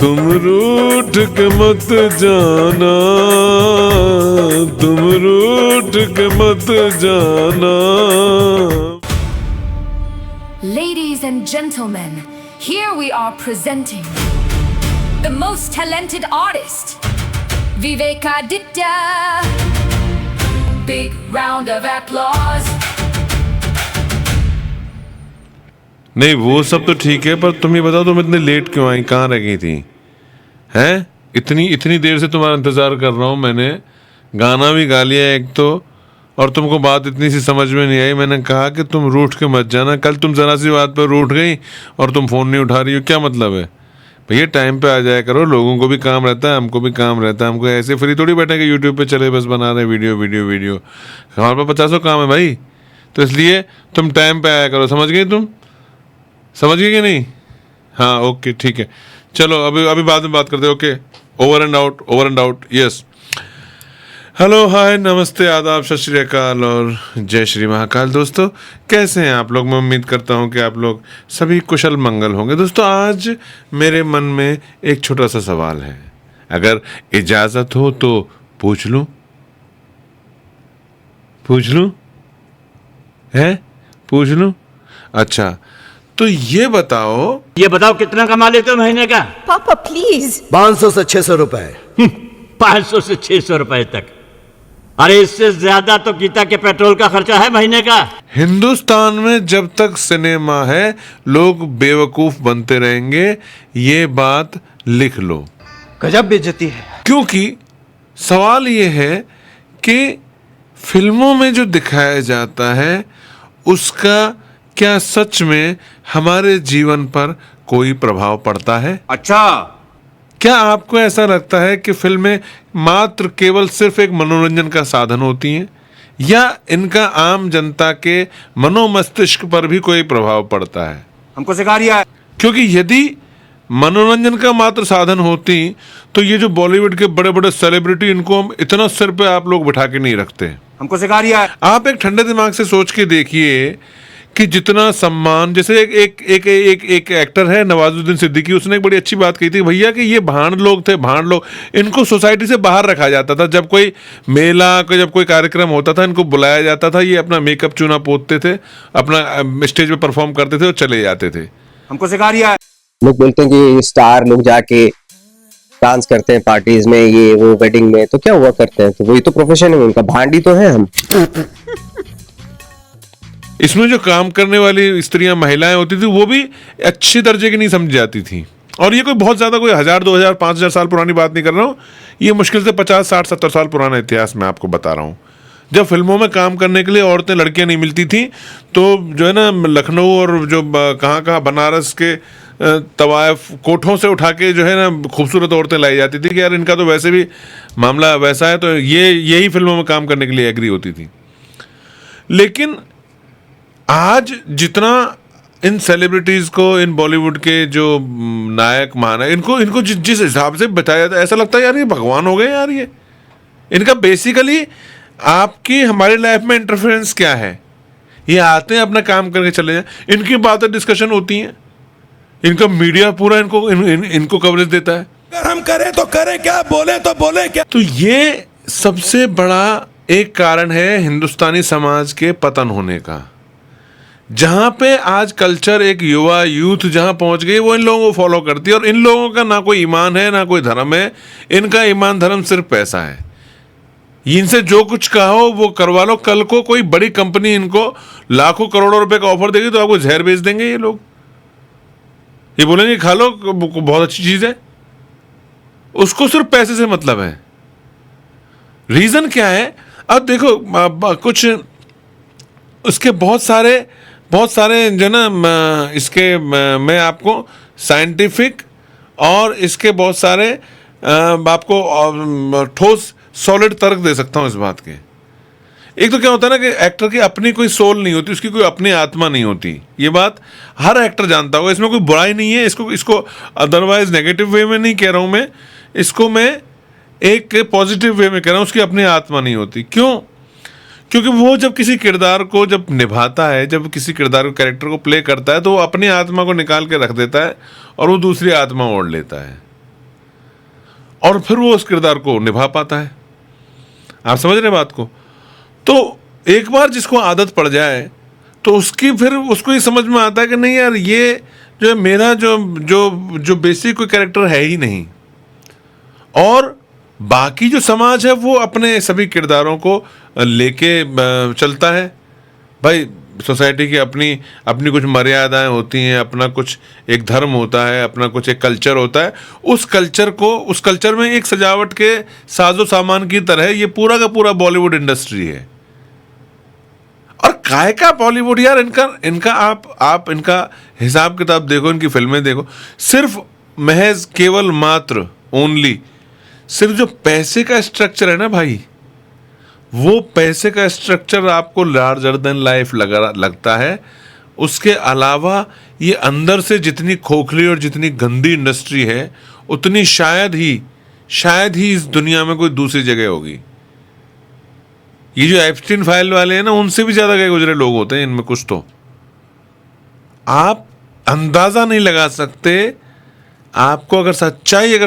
तुम रूठ के मत जाना, तुम रूठ के मत जाना। Ladies and gentlemen, here we are presenting the most talented artist, Vivekaditya. Big round of applause. नहीं वो सब तो ठीक है, पर तुम ये बताओ तुम इतने लेट क्यों आई, कहाँ रह गई थी हैं? इतनी देर से तुम्हारा इंतज़ार कर रहा हूँ मैंने, गाना भी गा लिया एक तो, और तुमको बात इतनी सी समझ में नहीं आई। मैंने कहा कि तुम रूठ के मत जाना। कल तुम ज़रा सी बात पर रूठ गई और तुम फ़ोन नहीं उठा रही हो, क्या मतलब है भैया? टाइम पे आ जाया करो, लोगों को भी काम रहता है, हमको भी काम रहता है। हमको ऐसे फ्री थोड़ी बैठे कि यूट्यूब पे चले बस बना रहे वीडियो वीडियो वीडियो। हमारे पास 50 काम है भाई, तो इसलिए तुम टाइम पे आया करो। समझ गई? तुम समझ गए कि नहीं? हाँ ओके ठीक है, चलो अभी बाद में बात करते हैं। Okay, over and out, over and out, yes. Hello, hi, नमस्ते, आदाब, सत श्री अकाल और जय श्री महाकाल। दोस्तों कैसे हैं आप लोग? मैं उम्मीद करता हूं कि आप लोग सभी कुशल मंगल होंगे। दोस्तों आज मेरे मन में एक छोटा सा सवाल है, अगर इजाज़त हो तो पूछ लूं? पूछ लूं? है? पूछ लूं? अच्छा, तो ये बताओ कितना कमा लेते हो महीने का? पापा प्लीज। 500 से 600 रुपए। 500 से 600 रुपए तक? अरे इससे ज्यादा तो गीता के पेट्रोल का खर्चा है महीने का। हिंदुस्तान में जब तक सिनेमा है लोग बेवकूफ बनते रहेंगे, ये बात लिख लो। गजब बेइज्जती है। क्योंकि सवाल ये है कि फिल्मों में जो दिखाया जाता है उसका क्या सच में हमारे जीवन पर कोई प्रभाव पड़ता है? अच्छा, क्या आपको ऐसा लगता है कि फिल्में मात्र केवल सिर्फ एक मनोरंजन का साधन होती हैं, या इनका आम जनता के मनोमस्तिष्क पर भी कोई प्रभाव पड़ता है? हमको सिखा रिया है। क्योंकि यदि मनोरंजन का मात्र साधन होती तो ये जो बॉलीवुड के बड़े बड़े सेलिब्रिटी, इनको हम इतना सिर पे आप लोग बिठा के नहीं रखते। हमको सिखा रिया है। आप एक ठंडे दिमाग से सोच के देखिए कि जितना सम्मान, जैसे एक एक्टर है नवाजुद्दीन सिद्दीकी, उसने एक बड़ी अच्छी बात कही थी भैया कि ये भांड लोग थे, भांड लोग, इनको सोसाइटी से बाहर रखा जाता था। जब कोई मेला, जब कोई कार्यक्रम होता था, इनको बुलाया जाता था, ये अपना मेकअप चूना पोतते थे, अपना स्टेज पे परफॉर्म करते थे और चले जाते थे। हमको सिखा रिया है। लोग बोलते हैं कि स्टार लोग जाके डांस करते हैं पार्टीज में, ये वो वेडिंग में, तो क्या हुआ करते हैं? तो वही तो प्रोफेशन है उनका, भांडी तो है हम। इसमें जो काम करने वाली स्त्रियां, महिलाएं होती थी, वो भी अच्छे दर्जे की नहीं समझी जाती थी। और ये कोई बहुत ज़्यादा कोई 1000, 2000, 5000 साल पुरानी बात नहीं कर रहा हूँ, ये मुश्किल से 50, 60, 70 साल पुराना इतिहास मैं आपको बता रहा हूँ। जब फिल्मों में काम करने के लिए औरतें, लड़कियां नहीं मिलती थी, तो जो है ना लखनऊ और जो कहाँ बनारस के तवायफ कोठों से उठा के जो है ना खूबसूरत औरतें लाई जाती थी कि यार इनका तो वैसे भी मामला वैसा है, तो यही फिल्मों में काम करने के लिए एग्री होती थी। लेकिन आज जितना इन सेलिब्रिटीज़ को, इन बॉलीवुड के जो नायक महानायक, इनको जिस हिसाब से बताया जाता है, ऐसा लगता है यार ये भगवान हो गए यार। ये इनका बेसिकली आपकी हमारी लाइफ में इंटरफेरेंस क्या है? ये आते हैं अपना काम करके चले जाए, इनकी बातें डिस्कशन होती हैं, इनका मीडिया पूरा इनको कवरेज देता है। अगर हम करें तो करें क्या, बोले तो बोले क्या। तो ये सबसे बड़ा एक कारण है हिंदुस्तानी समाज के पतन होने का। जहाँ पे आज कल्चर, एक युवा यूथ जहाँ पहुँच गई, वो इन लोगों को फॉलो करती है। और इन लोगों का ना कोई ईमान है, ना कोई धर्म है, इनका ईमान धर्म सिर्फ पैसा है। इनसे जो कुछ कहो वो करवा लो। कल को कोई बड़ी कंपनी इनको लाखों करोड़ों रुपए का ऑफर देगी तो आपको जहर बेच देंगे ये लोग। ये बोलेंगे खा लो, बहुत अच्छी चीज़ है। उसको सिर्फ पैसे से मतलब है। रीज़न क्या है? अब देखो कुछ उसके बहुत सारे जो ना इसके मैं आपको साइंटिफिक और इसके बहुत सारे आपको ठोस सॉलिड तर्क दे सकता हूँ इस बात के। एक तो क्या होता है ना कि एक्टर की अपनी कोई सोल नहीं होती, उसकी कोई अपनी आत्मा नहीं होती। ये बात हर एक्टर जानता होगा, इसमें कोई बुराई नहीं है। इसको अदरवाइज नेगेटिव वे में नहीं कह रहा हूँ मैं, इसको मैं एक पॉजिटिव वे में कह रहा हूँ। उसकी अपनी आत्मा नहीं होती। क्यों? क्योंकि वो जब किसी किरदार को जब निभाता है, जब किसी किरदार को, कैरेक्टर को प्ले करता है, तो वो अपनी आत्मा को निकाल के रख देता है और वो दूसरी आत्मा ओढ़ लेता है। और फिर वो उस किरदार को निभा पाता है। आप समझ रहे हैं बात को? तो एक बार जिसको आदत पड़ जाए तो उसकी फिर उसको ये समझ में आता है कि नहीं यार, ये जो है मेरा जो जो जो बेसिक कोई कैरेक्टर है ही नहीं, और बाकी जो समाज है वो अपने सभी किरदारों को लेके चलता है। भाई सोसाइटी की अपनी अपनी कुछ मर्यादाएं होती हैं, अपना कुछ एक धर्म होता है, अपना कुछ एक कल्चर होता है। उस कल्चर में एक सजावट के साजो सामान की तरह ये पूरा का पूरा बॉलीवुड इंडस्ट्री है। और काय का बॉलीवुड यार, इनका आप इनका हिसाब किताब देखो, इनकी फिल्में देखो, सिर्फ महज केवल मात्र ओनली सिर्फ जो पैसे का स्ट्रक्चर है ना भाई, वो पैसे का स्ट्रक्चर आपको लार्जर देन लाइफ लगता है। उसके अलावा ये अंदर से जितनी खोखली और जितनी गंदी इंडस्ट्री है, उतनी शायद ही इस दुनिया में कोई दूसरी जगह होगी। ये जो एप्स्टीन फाइल वाले हैं ना, उनसे भी ज्यादा गए गुजरे लोग होते हैं इनमें कुछ। तो आप अंदाजा नहीं लगा सकते। आपको अगर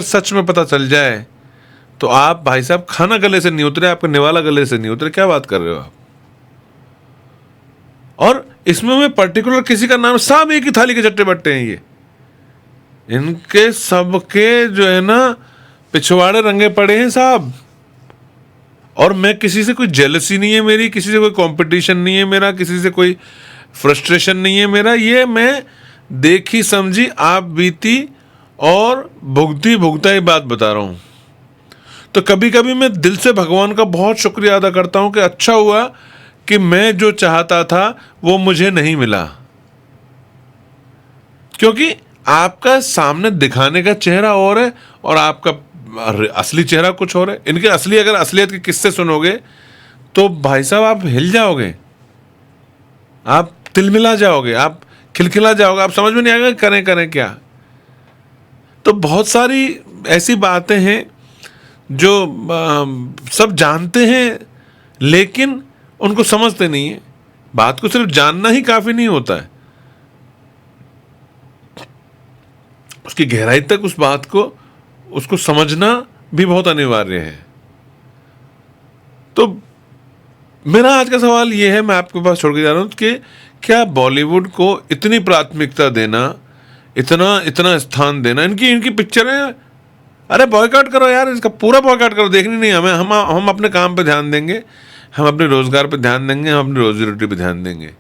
सच में पता चल जाए तो आप भाई साहब, खाना गले से नहीं उतरे, आपका निवाला गले से नहीं उतरे। क्या बात कर रहे हो आप? और इसमें मैं पर्टिकुलर किसी का नाम, सब एक ही थाली के चट्टे बट्टे हैं ये। इनके सबके जो है ना पिछवाड़े रंगे पड़े हैं साहब। और मैं किसी से कोई जेलसी नहीं है मेरी, किसी से कोई कंपटीशन नहीं है मेरा, किसी से कोई फ्रस्ट्रेशन नहीं है मेरा। ये मैं देखी समझी आप बीती और भुगता ही बात बता रहा हूं। तो कभी कभी मैं दिल से भगवान का बहुत शुक्रिया अदा करता हूं कि अच्छा हुआ कि मैं जो चाहता था वो मुझे नहीं मिला। क्योंकि आपका सामने दिखाने का चेहरा और है और आपका असली चेहरा कुछ और है। इनके अगर असलियत के किस्से सुनोगे तो भाई साहब आप हिल जाओगे, आप तिलमिला जाओगे, आप खिलखिला जाओगे, आप समझ में नहीं आएगा करें क्या। तो बहुत सारी ऐसी बातें हैं जो सब जानते हैं लेकिन उनको समझते नहीं है। बात को सिर्फ जानना ही काफी नहीं होता है, उसकी गहराई तक उस बात को उसको समझना भी बहुत अनिवार्य है। तो मेरा आज का सवाल यह है, मैं आपके पास छोड़ के जा रहा हूं कि क्या बॉलीवुड को इतनी प्राथमिकता देना, इतना स्थान देना, इनकी पिक्चरें, अरे बॉयकॉट करो यार, इसका पूरा बॉयकॉट करो, देखनी नहीं हमें। हम अपने काम पे ध्यान देंगे, हम अपने रोजगार पे ध्यान देंगे, हम अपनी रोजी रोटी पे ध्यान देंगे।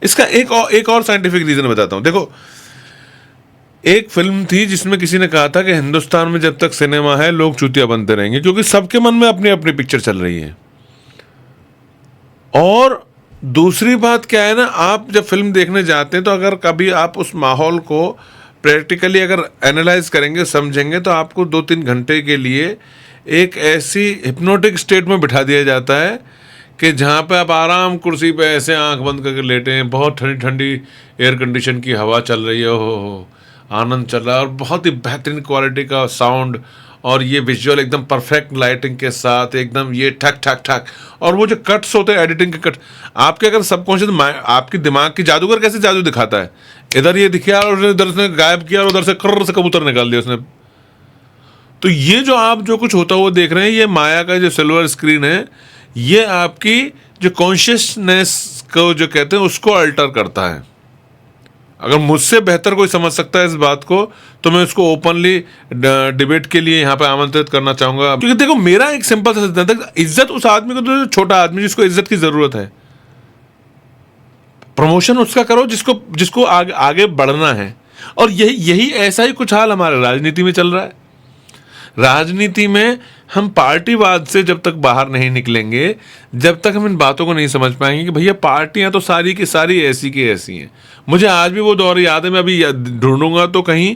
इसका एक और साइंटिफिक रीजन बताता हूं। देखो, एक फिल्म थी जिसमें किसी ने कहा था कि हिंदुस्तान में जब तक सिनेमा है लोग चूतिया बनते रहेंगे, क्योंकि सबके मन में अपनी अपनी पिक्चर चल रही है। और दूसरी बात क्या है ना, आप जब फिल्म देखने जाते हैं तो अगर कभी आप उस माहौल को प्रैक्टिकली अगर एनालाइज करेंगे, समझेंगे, तो आपको 2-3 घंटे के लिए एक ऐसी हिप्नोटिक स्टेट में बिठा दिया जाता है कि जहाँ पे आप आराम कुर्सी पे ऐसे आंख बंद करके लेटे हैं, बहुत ठंडी ठंडी एयर कंडीशन की हवा चल रही है, हो आनंद चल रहा है, और बहुत ही बेहतरीन क्वालिटी का साउंड, और ये विजुअल एकदम परफेक्ट लाइटिंग के साथ, एकदम ये ठक ठक ठक। और वो जो कट्स होते हैं, एडिटिंग के कट, आपके अगर सबकॉन्शियस आपकी दिमाग की जादूगर कैसे जादू दिखाता है, इधर ये दिखा और इधर से गायब किया और उधर से कर्र से कबूतर निकाल दिया उसने। तो ये जो आप जो कुछ होता हुआ देख रहे हैं, ये माया का जो सिल्वर स्क्रीन है, ये आपकी जो कॉन्शियसनेस को जो कहते हैं उसको अल्टर करता है। अगर मुझसे बेहतर कोई समझ सकता है इस बात को तो मैं उसको ओपनली डिबेट के लिए यहाँ पे आमंत्रित करना चाहूंगा। क्योंकि देखो, मेरा एक सिंपल सा सिद्धांत है, इज्जत उस आदमी को दो, छोटा आदमी जिसको इज्जत की जरूरत है। प्रमोशन उसका करो जिसको आगे बढ़ना है। और यही ऐसा ही कुछ हाल हमारे राजनीति में चल रहा है। राजनीति में हम पार्टीवाद से जब तक बाहर नहीं निकलेंगे, जब तक हम इन बातों को नहीं समझ पाएंगे कि भैया पार्टियां तो सारी की सारी ऐसी की ऐसी हैं। मुझे आज भी वो दौर याद है, मैं अभी ढूंढूंगा तो कहीं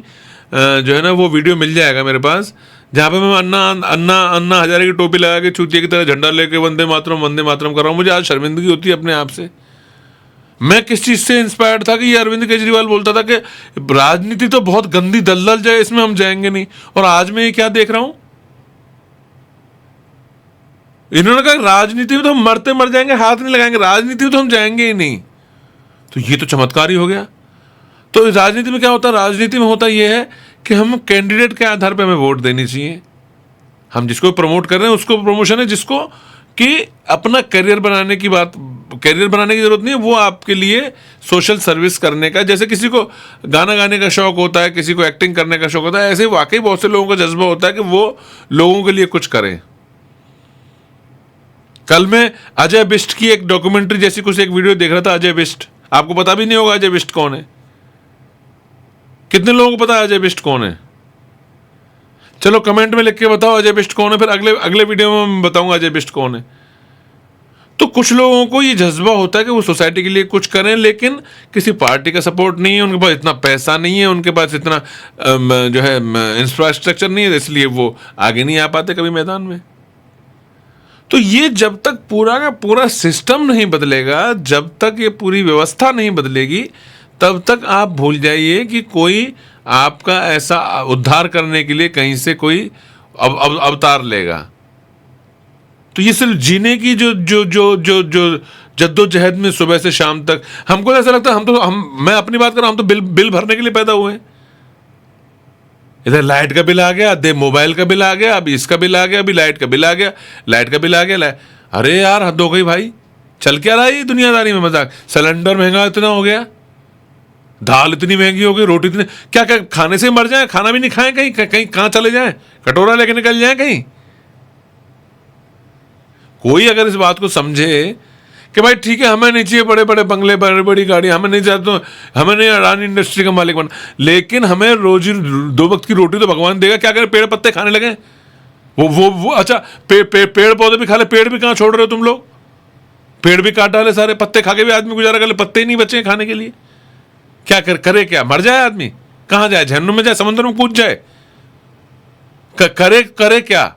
जो है ना वो वीडियो मिल जाएगा मेरे पास, जहाँ पे मैं अन्ना हजारे की टोपी लगा के चूतिया की तरह झंडा लेके वंदे मातरम कर रहा हूँ। मुझे आज शर्मिंदगी होती है अपने आप से। मैं किस चीज से इंस्पायर्ड था कि ये अरविंद केजरीवाल बोलता था कि राजनीति तो बहुत गंदी दलदल जाए, इसमें हम जाएंगे नहीं। और आज मैं ये क्या देख रहा हूं, इन्होंने कहा राजनीति में तो हम मरते मर जाएंगे, हाथ नहीं लगाएंगे, राजनीति में तो हम जाएंगे ही नहीं। तो ये तो चमत्कार ही हो गया। तो राजनीति में क्या होता है, राजनीति में होता यह है कि हम कैंडिडेट के आधार पर हमें वोट देनी चाहिए। हम जिसको प्रमोट कर रहे हैं उसको प्रमोशन है, जिसको कि अपना करियर बनाने की जरूरत नहीं है, वो आपके लिए सोशल सर्विस करने का, जैसे किसी को गाना गाने का शौक होता है, किसी को एक्टिंग करने का शौक होता है, ऐसे ही वाकई बहुत से लोगों का जज्बा होता है कि वो लोगों के लिए कुछ करें। कल मैं अजय बिष्ट की एक डॉक्यूमेंट्री जैसी कुछ एक वीडियो देख रहा था। अजय बिष्ट, आपको पता भी नहीं होगा अजय बिष्ट कौन है? कितने लोगों को पता है अजय बिष्ट कौन है? चलो कमेंट में लिख के बताओ अजय बिष्ट कौन है, फिर अगले वीडियो में मैं बताऊंगा अजय बिष्ट कौन है। तो कुछ लोगों को ये जज्बा होता है कि वो सोसाइटी के लिए कुछ करें, लेकिन किसी पार्टी का सपोर्ट नहीं है, उनके पास इतना पैसा नहीं है, उनके पास इतना जो है इंफ्रास्ट्रक्चर नहीं है, इसलिए वो आगे नहीं आ पाते कभी मैदान में। तो ये जब तक पूरा का पूरा सिस्टम नहीं बदलेगा, जब तक ये पूरी व्यवस्था नहीं बदलेगी, तब तक आप भूल जाइए कि कोई आपका ऐसा उद्धार करने के लिए कहीं से कोई अवतार लेगा। तो ये सिर्फ जीने की जो जो जो जो जो जद्दोजहद में सुबह से शाम तक, हमको ऐसा लगता है मैं अपनी बात कर रहा हूं, हम तो बिल भरने के लिए पैदा हुए हैं। इधर लाइट का बिल आ गया, दे मोबाइल का बिल आ गया, अभी इसका बिल आ गया, अभी लाइट का बिल आ गया, लाइट का बिल आ गया। अरे यार हद हो गई भाई, चल क्या रहा है दुनियादारी में मजाक? सिलेंडर महंगा इतना हो गया, दाल इतनी महंगी हो गई, रोटी इतनी, क्या क्या खाने से मर जाए? खाना भी नहीं खाएं, कहीं कहीं कहाँ चले जाएं, कटोरा लेके निकल जाएं कहीं। कोई अगर इस बात को समझे कि भाई ठीक है, हमें नहीं चाहिए बड़े बड़े बंगले, बड़ी बड़ी गाड़ी, हमें नहीं चाहते, हमें नहीं अडानी इंडस्ट्री का मालिक बनना, लेकिन हमें रोजी 2 वक्त की रोटी तो भगवान देगा। क्या करें, पेड़ पत्ते खाने लगे? वो अच्छा, पेड़ पौधे भी खा ले, पेड़ भी कहाँ छोड़ रहे हो तुम लोग? पेड़ भी काट डाले सारे, पत्ते खा के भी आदमी गुजारा कर ले, पत्ते ही नहीं बचे खाने के लिए। क्या करे, क्या मर जाए आदमी? कहाँ जाए? जहन्नुम में जाए? समुद्र में कूद जाए? करे क्या?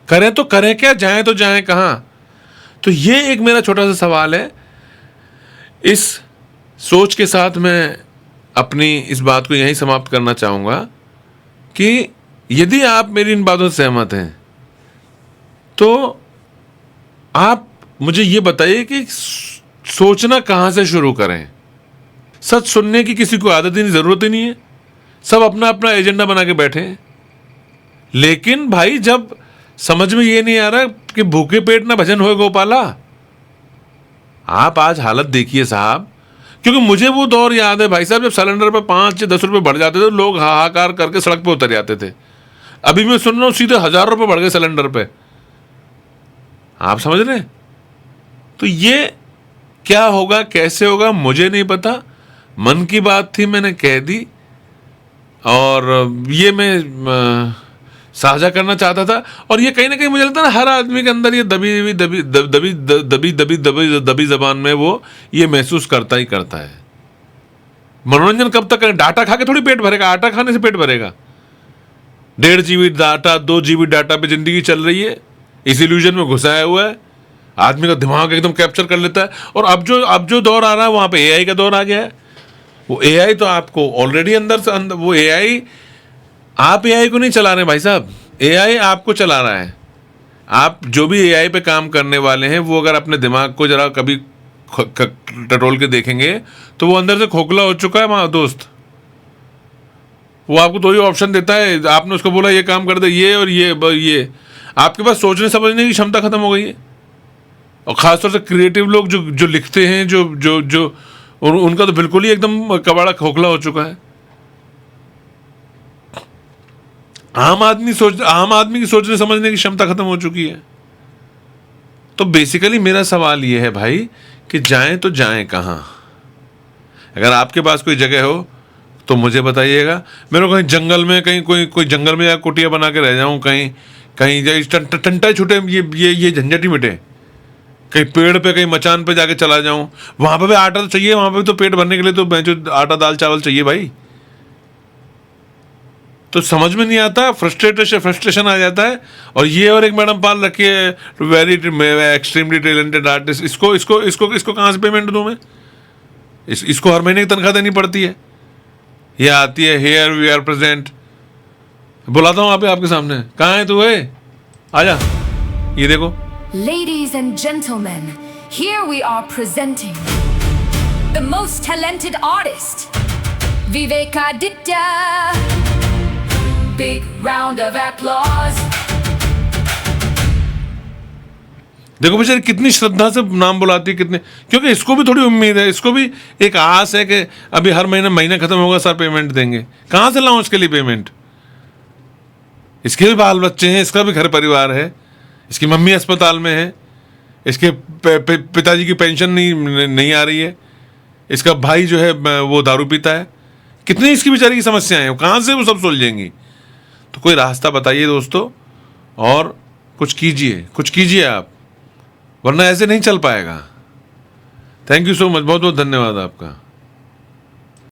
करें तो करें क्या, जाएं तो जाएं कहां? तो ये एक मेरा छोटा सा सवाल है। इस सोच के साथ मैं अपनी इस बात को यहीं समाप्त करना चाहूंगा कि यदि आप मेरी इन बातों से सहमत हैं तो आप मुझे ये बताइए कि सोचना कहां से शुरू करें। सच सुनने की किसी को आदत ही नहीं, जरूरत ही नहीं है, सब अपना अपना एजेंडा बना के बैठे हैं। लेकिन भाई जब समझ में ये नहीं आ रहा कि भूखे पेट ना भजन होए गोपाला, आप आज हालत देखिए साहब। क्योंकि मुझे वो दौर याद है भाई साहब, जब सिलेंडर पे 5 या 10 रुपए बढ़ जाते थे, लोग हाहाकार करके सड़क पे उतर जाते थे। अभी मैं सुन रहा हूं सीधे 1000 रुपए बढ़ गए सिलेंडर पे। आप समझ रहे हैं? तो ये क्या होगा, कैसे होगा, मुझे नहीं पता। मन की बात थी, मैंने कह दी, और ये मैं साझा करना चाहता था। और ये कहीं ना कहीं मुझे लगता है हर आदमी के अंदर ये दबी जबान में वो ये महसूस करता ही करता है। मनोरंजन कब तक करें? डाटा खा के थोड़ी पेट भरेगा, आटा खाने से पेट भरेगा। 1.5 GB डाटा, 2 GB डाटा पे जिंदगी चल रही है, इस इल्यूजन में घुसाया हुआ है, आदमी का दिमाग एकदम कैप्चर कर लेता है। और अब जो दौर आ रहा है वहां पे AI का दौर आ गया है। वो AI तो आपको ऑलरेडी अंदर से अंदर, वो AI, आप AI को नहीं चला रहे भाई साहब, AI आपको चला रहा है। आप जो भी AI पे काम करने वाले हैं, वो अगर अपने दिमाग को जरा कभी टटोल के देखेंगे तो वो अंदर से खोखला हो चुका है वहाँ दोस्त। वो आपको 2 ही ऑप्शन देता है, आपने उसको बोला ये काम कर दे, ये और ये। आपके पास सोचने समझने की क्षमता खत्म हो गई है। और खासतौर से क्रिएटिव लोग जो लिखते हैं, जो उनका तो बिल्कुल ही एकदम कबाड़ा खोखला हो चुका है। आम आदमी की सोचने समझने की क्षमता खत्म हो चुकी है। तो बेसिकली मेरा सवाल यह है भाई कि जाएं तो जाएं कहां? अगर आपके पास कोई जगह हो तो मुझे बताइएगा। मेरे को कहीं जंगल में, कहीं कोई जंगल में या कुटिया बना के रह जाऊं, कहीं टंटा छूटे, ये झंझट ही मिटे। कहीं पेड़ पे, कहीं मचान पे जाके चला जाऊं, वहां पे भी आटा तो चाहिए, वहां पे भी तो पेट भरने के लिए तो जो आटा दाल चावल चाहिए भाई। तो समझ में नहीं आता, फ्रस्ट्रेशन आ जाता है। और ये और एक मैडम पाल रखी है, वेरी एक्सट्रीमली टैलेंटेड आर्टिस्ट, इसको कहाँ से पेमेंट दूं मैं? इसको हर महीने की तनख्वाह देनी पड़ती है। ये आती है, हियर वी आर प्रेजेंट, बुलाता हूँ आपके सामने, कहाँ है तू? आजा, ये देखो। Ladies and gentlemen, here we are presenting the most talented artist, Vivekaditya. Big round of applause. देखो बेचारी कितनी श्रद्धा से नाम बुलाती है, कितने, क्योंकि इसको भी थोड़ी उम्मीद है, इसको भी एक आस है कि अभी हर महीना खत्म होगा सर पेमेंट देंगे। कहाँ से लाऊं इसके लिए पेमेंट? इसके भी बाल बच्चे हैं, इसका भी घर परिवार है, इसकी मम्मी अस्पताल में है, इसके पिताजी की पेंशन नहीं आ रही है, इसका भाई जो है वो दारू पीता है, कितनी इसकी बेचारी की समस्याएं हैं, कहाँ से वो सब सुलझेंगी? तो कोई रास्ता बताइए दोस्तों, और कुछ कीजिए आप, वरना ऐसे नहीं चल पाएगा। थैंक यू सो मच, बहुत बहुत धन्यवाद आपका।